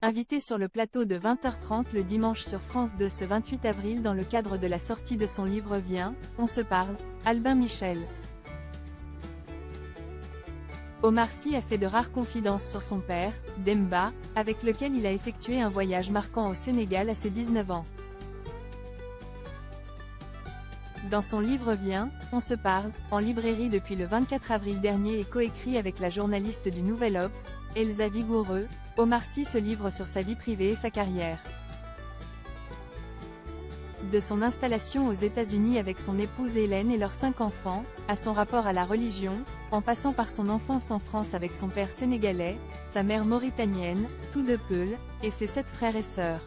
Invité sur le plateau de 20h30 le dimanche sur France 2 ce 28 avril dans le cadre de la sortie de son livre Viens, on se parle, Albin Michel. Omar Sy a fait de rares confidences sur son père, Demba, avec lequel il a effectué un voyage marquant au Sénégal à ses 19 ans. Dans son livre Viens, on se parle, en librairie depuis le 24 avril dernier et coécrit avec la journaliste du Nouvel Obs, Elsa Vigoureux, Omar Sy se livre sur sa vie privée et sa carrière. De son installation aux États-Unis avec son épouse Hélène et leurs 5 enfants, à son rapport à la religion, en passant par son enfance en France avec son père sénégalais, sa mère mauritanienne, tous deux Peuls, et ses 7 frères et sœurs.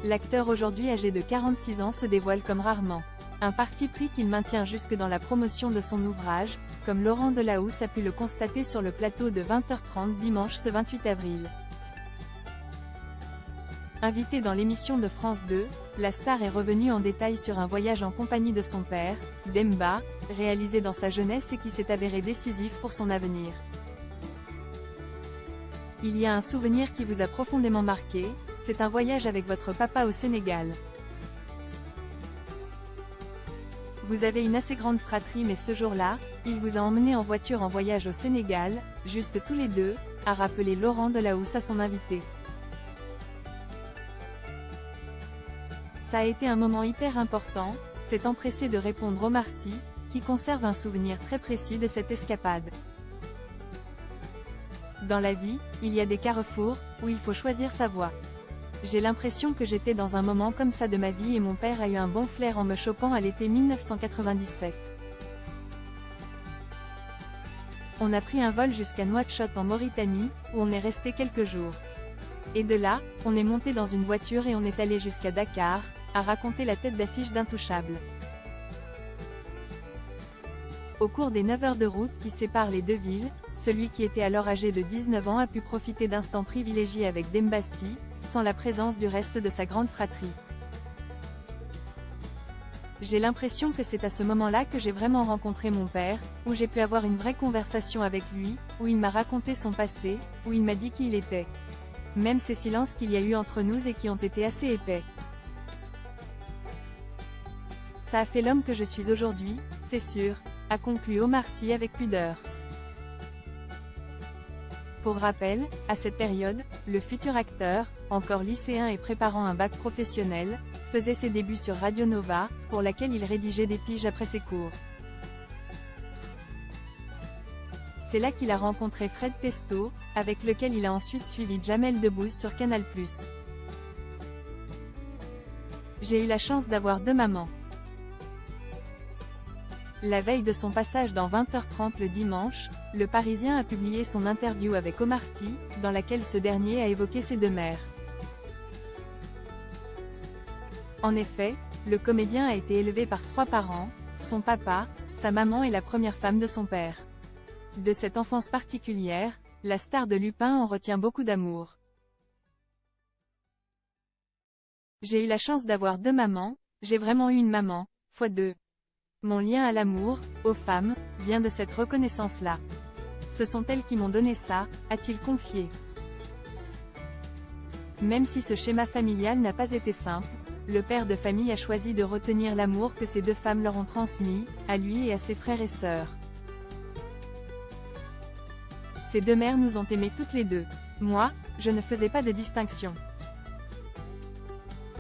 L'acteur aujourd'hui âgé de 46 ans se dévoile comme rarement. Un parti pris qu'il maintient jusque dans la promotion de son ouvrage, comme Laurent Delahousse a pu le constater sur le plateau de 20h30 dimanche ce 28 avril. Invité dans l'émission de France 2, la star est revenue en détail sur un voyage en compagnie de son père, Demba, réalisé dans sa jeunesse et qui s'est avéré décisif pour son avenir. Il y a un souvenir qui vous a profondément marqué, c'est un voyage avec votre papa au Sénégal. Vous avez une assez grande fratrie mais ce jour-là, il vous a emmené en voiture en voyage au Sénégal, juste tous les deux, a rappelé Laurent Delahousse à son invité. Ça a été un moment hyper important, s'est empressé de répondre Omar Sy, qui conserve un souvenir très précis de cette escapade. Dans la vie, il y a des carrefours, où il faut choisir sa voie. J'ai l'impression que j'étais dans un moment comme ça de ma vie et mon père a eu un bon flair en me chopant à l'été 1997. On a pris un vol jusqu'à Nouakchott en Mauritanie, où on est resté quelques jours. Et de là, on est monté dans une voiture et on est allé jusqu'à Dakar, a raconté la tête d'affiche d'Intouchable. Au cours des 9 heures de route qui séparent les deux villes, celui qui était alors âgé de 19 ans a pu profiter d'instants privilégiés avec Demba Sy, sans la présence du reste de sa grande fratrie. J'ai l'impression que c'est à ce moment-là que j'ai vraiment rencontré mon père, où j'ai pu avoir une vraie conversation avec lui, où il m'a raconté son passé, où il m'a dit qui il était. Même ces silences qu'il y a eu entre nous et qui ont été assez épais. Ça a fait l'homme que je suis aujourd'hui, c'est sûr, a conclu Omar Sy avec pudeur. Pour rappel, à cette période, le futur acteur, encore lycéen et préparant un bac professionnel, faisait ses débuts sur Radio Nova, pour laquelle il rédigeait des piges après ses cours. C'est là qu'il a rencontré Fred Testo, avec lequel il a ensuite suivi Jamel Debbouze sur Canal+. J'ai eu la chance d'avoir 2 mamans. La veille de son passage dans 20h30 le dimanche, Le Parisien a publié son interview avec Omar Sy, dans laquelle ce dernier a évoqué ses 2 mères. En effet, le comédien a été élevé par 3 parents, son papa, sa maman et la première femme de son père. De cette enfance particulière, la star de Lupin en retient beaucoup d'amour. J'ai eu la chance d'avoir 2 mamans, j'ai vraiment eu une maman, fois 2. Mon lien à l'amour, aux femmes, vient de cette reconnaissance-là. Ce sont elles qui m'ont donné ça, a-t-il confié. Même si ce schéma familial n'a pas été simple, le père de famille a choisi de retenir l'amour que ces 2 femmes leur ont transmis, à lui et à ses frères et sœurs. Ces 2 mères nous ont aimés toutes les 2. Moi, je ne faisais pas de distinction.